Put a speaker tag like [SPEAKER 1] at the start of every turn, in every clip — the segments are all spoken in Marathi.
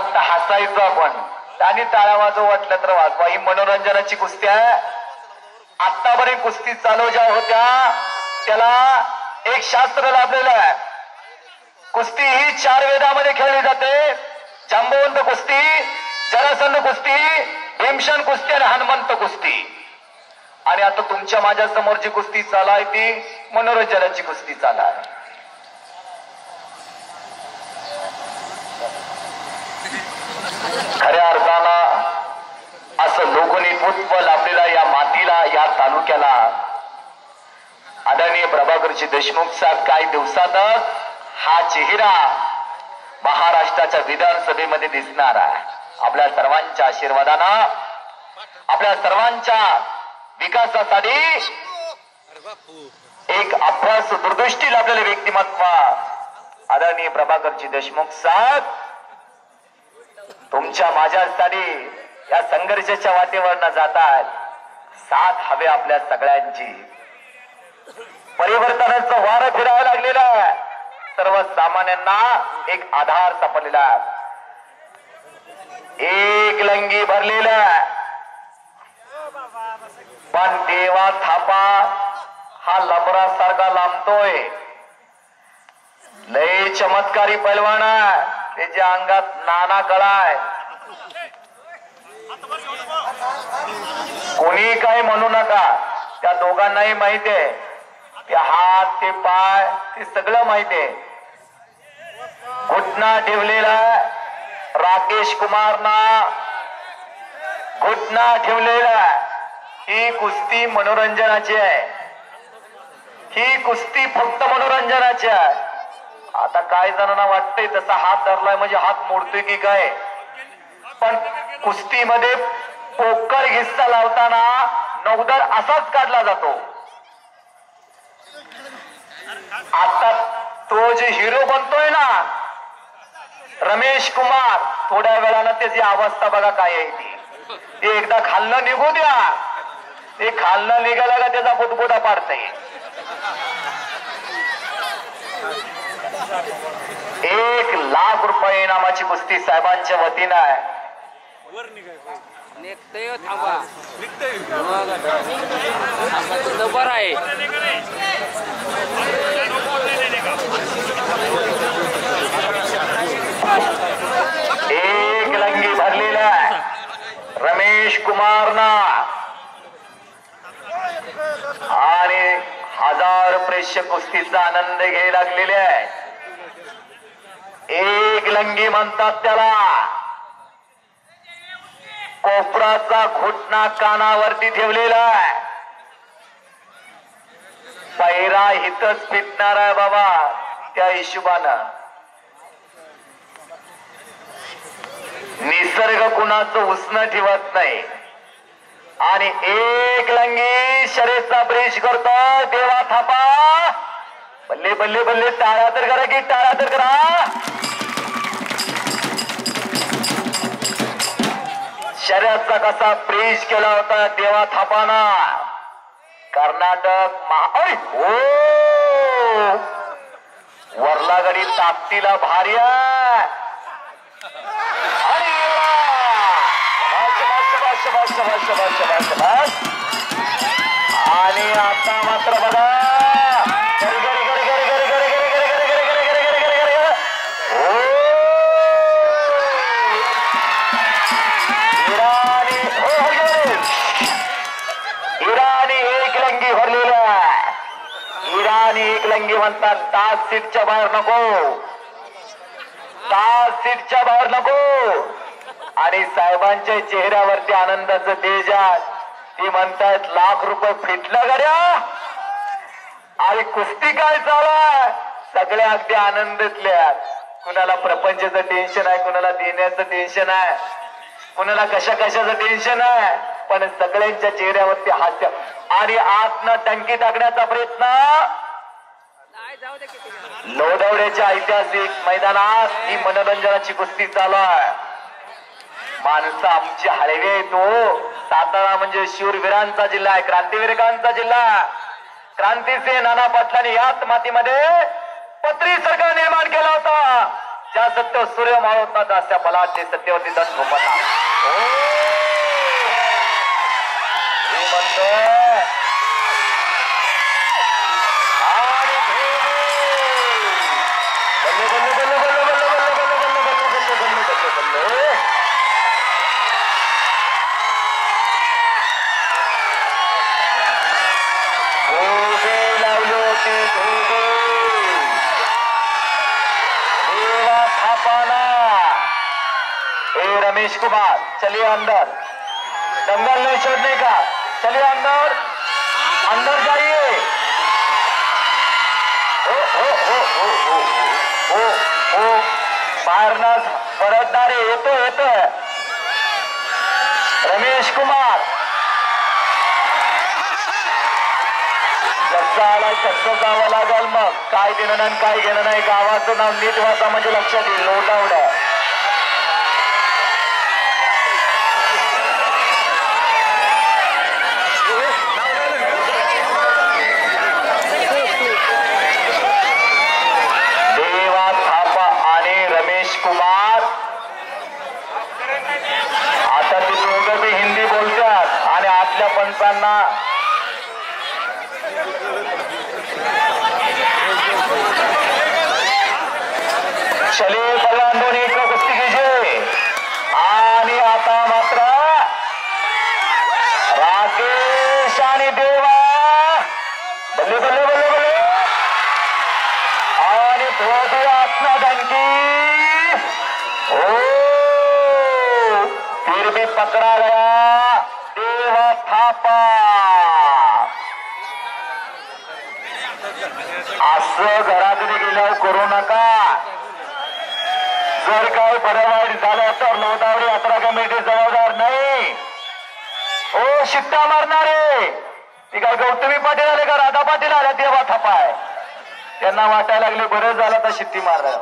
[SPEAKER 1] फक्त हसायचो आपण आणि टाळ्या वाजव वाटलं तर वाजवा. ही मनोरंजनाची कुस्ती आहे. आतापर्यंत कुस्ती चालू ज्या होत्या त्याला एक शास्त्र लाभलेलं आहे. कुस्ती ही 4 वेदामध्ये खेळली जाते. जांबवंत कुस्ती, जरासंध कुस्ती, भीमसेन कुस्ती आणि हनुमंत कुस्ती. आणि आता तुमच्या माझ्या समोर जी कुस्ती चालू आहे ती मनोरंजनाची कुस्ती चालू आहे. खऱ्या अर्थानं असं लोकनेतृत्व लाभलेला या मातीला, या तालुक्याला आदरणीय प्रभाकरजी देशमुख साहेब काही दिवसातच हा चेहरा महाराष्ट्राच्या विधानसभेमध्ये दिसणार आहे. आपल्या सर्वांच्या आशीर्वादानं, आपल्या सर्वांच्या विकासासाठी एक अभ्यास दूरदृष्टी लाभलेले व्यक्तिमत्व आदरणीय प्रभाकरजी देशमुख साहेब तुमच्या माझ्यासाठी या संघर्षाच्या वाटेवर न जातात. साथ हवे आपल्या सगळ्यांची. परिवर्तनाचं वारं फिरायला लागलेलं आहे. सर्वसामान्यांना एक आधार सापडलेला आहे. एक लंगी भरलेला आहे. पण देवा थापा हा लबरासारखा लांबतोय. लय चमत्कारी पैलवान आहे. त्याच्या अंगात नाना कळा आहे. कोणी काही म्हणू नका. त्या दोघांनाही माहिती आहे. ते हात, ते पाय, ते सगळं माहिती आहे. घुटना ठेवलेला राकेश कुमारना, घुटना ठेवलेला. ही कुस्ती मनोरंजनाची आहे. ही कुस्ती फक्त मनोरंजनाची आहे. आता काय जणांना वाटतंय तसा हात धरलाय म्हणजे हात मोडतोय की काय, पण कुस्तीमध्ये पोकर हिस्सा लावताना नौदर असाच काढला जातो. आता तो जे हिरो बनतोय ना रमेश कुमार, थोड्या वेळानं त्याची अवस्था बघा काय आहे ती. ते एकदा खाल्लं निघू द्या. ते खाल्लं निघाला का त्याचा बुदबुदा पाडतंय. 1,00,000 रुपये इनामाची कुस्ती साहेबांच्या वतीनं आहे.
[SPEAKER 2] बरं आहे.
[SPEAKER 1] एक लंगी भरलेला आहे रमेश कुमारना आणि 1000 प्रेक्षक कुस्तीचा आनंद घ्यायला लागलेले आहे. एक लंगी म्हणतात त्याला. कोपराचा घुटना कानावरती ठेवलेला आहे. पैरा हितच फिटणार आहे बाबा. त्या हिशोबानं निसर्ग कुणाचं उसनं ठेवत नाही. आणि एक लंगी शर्यतचा ब्रिज करतो. देवा थापा. बल्ले बल्ले बल्ले. टाळ्या तर करा की टाळ्या तर करा. शर्यतचा कसा ब्रिज केला होता देवा थापाना. कर्नाटक वरलागडी ताकदीला भारी आहे. आणि आता मात्र बघा इराणी एक लंगी भरलेला. इराणी एक लंगी म्हणतात. तास सीटच्या बाहेर नको. तास सीटच्या बाहेर नको. आणि साहेबांच्या चेहऱ्यावरती आनंदाचं तेज आहे. ती म्हणतात 1,00,000 रुपये फिटलं गड्या. आणि कुस्ती काय चालू आहे. सगळे अगदी आनंदातले आहेत. कुणाला प्रपंचाचं टेन्शन आहे, कुणाला देण्याचं टेन्शन आहे, कुणाला कशा कशाचं टेन्शन आहे, पण सगळ्यांच्या चेहऱ्यावरती हास्य. आणि आतनं टंकी टाकण्याचा प्रयत्न लोढवड्याच्या ऐतिहासिक मैदानात ही मनोरंजनाची कुस्ती चालू आहे. माणसं आमची हळवी आहे. तो सातारा म्हणजे शूरवीरांचा जिल्हा आहे, क्रांतीवीरकांचा जिल्हा. क्रांतीसिंह नाना पाटलांनी याच मातीमध्ये पत्री सरकार निर्माण केला होता. ज्या सत्य सूर्य मावळत ना त्या बलाचे सत्यवती दंड झोपता रमेश कुमार चलिए अंदर, दंगल नहीं छोड़ने का, चलिए अंदर, अंदर जाइए। मारना परतणारे येतो रमेश कुमार जसं आला तसं जावं लागल, मग काय देणं नाही काय घेणं नाही, गावाचं नाव नीट वाचा म्हणजे लक्षात येईल. लोटावडं कुमार आता ते दोघं बी हिंदी बोलतात आणि आतल्या पंचांना चले पलवान दोन्ही एक कुस्ती घ्यायचे. आणि आता मात्र राकेश आणि देवा बल्ले बल्ले बल्ले बल्ले आणि धोबी आत्मा धनकी फिर भी पकड़ा गया देवा थापा. असं घराकडे गेल्यावर करू नका. जर काय बरं वाईट झालं तर लोधावडी यात्रा कमिटी जबाबदार नाही. ओ शिट्टा मारणारे ती काय गौतमी पाटील आले का राधा पाटील आल्या देवा थापा आहे. त्यांना वाटायला लागले बरं झालं तर शिट्टी मारलं.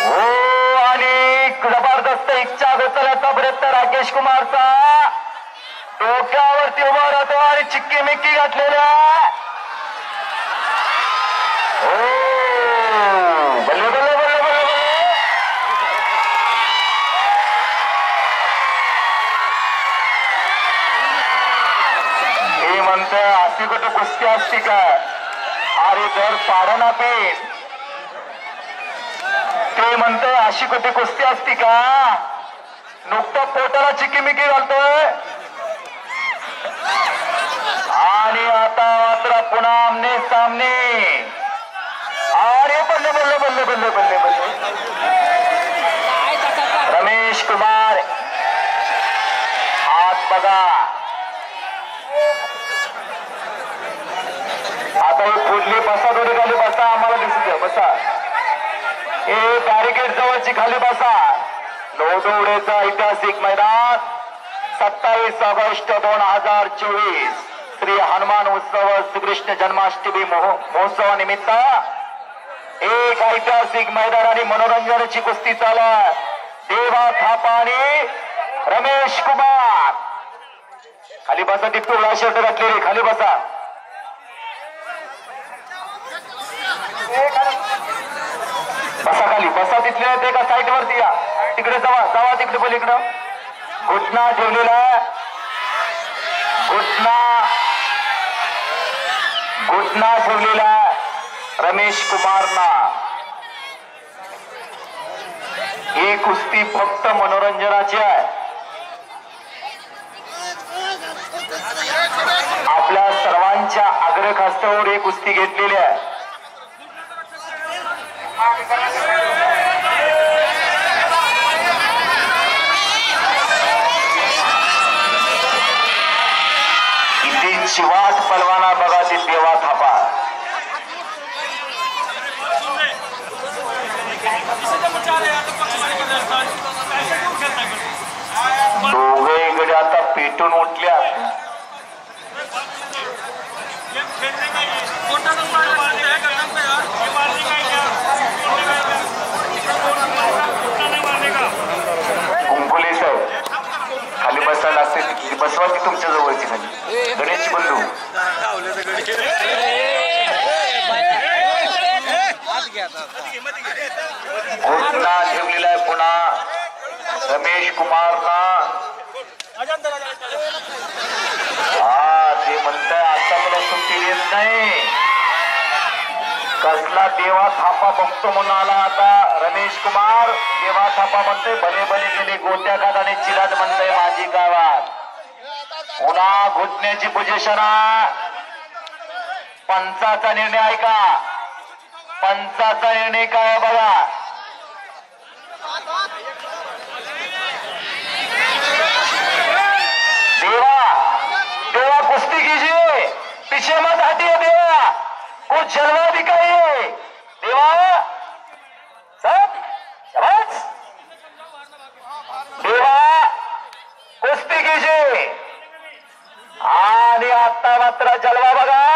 [SPEAKER 1] हो आणि जबरदस्त इच्छा घोचल्याचा प्रयत्न राकेश कुमारचा डोक्यावरती उभा राहतो आणि चिक्की मिक्की घातलेल्या हो बल्ले बल्ले बल्ले बल्ले बल्ले. हे म्हणतोय अशी कुठं कुस्ती असती का. अरे जर पाडना पेन ते म्हणतोय अशी कुठे कुस्ती असती का. नुकतं पोटाला चिकीमिकी घालतोय आणि आता मात्र पुन्हा आमने सामने. अरे बल्ले बल्ले बल्ले बल्ले बल्ले बल्ले. रमेश कुमार हात बघा. आता ही पुढली बसा थोडी खाली बसा आम्हाला दिसू द्या बसा. हे बॅरिकेड जवळची खाली बसा. लोधोवडेचा ऐतिहासिक मैदान 27 ऑगस्ट 2024 श्री हनुमान उत्सव श्रीकृष्ण जन्माष्टमी महोत्सवा निमित्त एक ऐतिहासिक मैदान आणि मनोरंजनाची कुस्ती चालू आहे. देवा थापा आणि रमेश कुमार. खाली बसा. ती पिवळा शर्ट घातलेली खाली बसा. बसा खाली बसा. तिथले ते का साईड वरती या. तिकडे जावा जावा तिकडे बोल. इकडं घुटना ठेवलेला घुटना ठेवलेला रमेश कुमारना. ही कुस्ती फक्त मनोरंजनाची आहे. आपल्या सर्वांच्या आग्रहास्तवर ही कुस्ती घेतलेली आहे. किती चिवाट पलवाना बघा ती देवा थापा. दोघे इकडे आता पेटून उठल्या. कुंकुले साहेब खाली बस. बसायला असेल ती बसवा की तुमच्या जवळची खाली गणेश बंधू. घोषणा ठेवलेला आहे पुन्हा रमेश कुमारना. हा ते म्हणताय आता मला सुट्टी देत नाही. कसला देवा थापा बघतो म्हणून आला आता रमेश कुमार. देवा थापा म्हणतोय भले भले गेले गोट्या खात आणि चिराज म्हणतोय माझी गावात. पुन्हा घुटण्याची पोझिशन. पंचाचा निर्णय ऐका. पंचाचा निर्णय काय बघा. देवा देवा कुश्ती कीजिए पीछे मत हटिए देवा कुछ जलवा दिखाइए देवा. सब शाबाश देवा कुस्ती कीजिए. आणि आता मात्र जलवा बघा.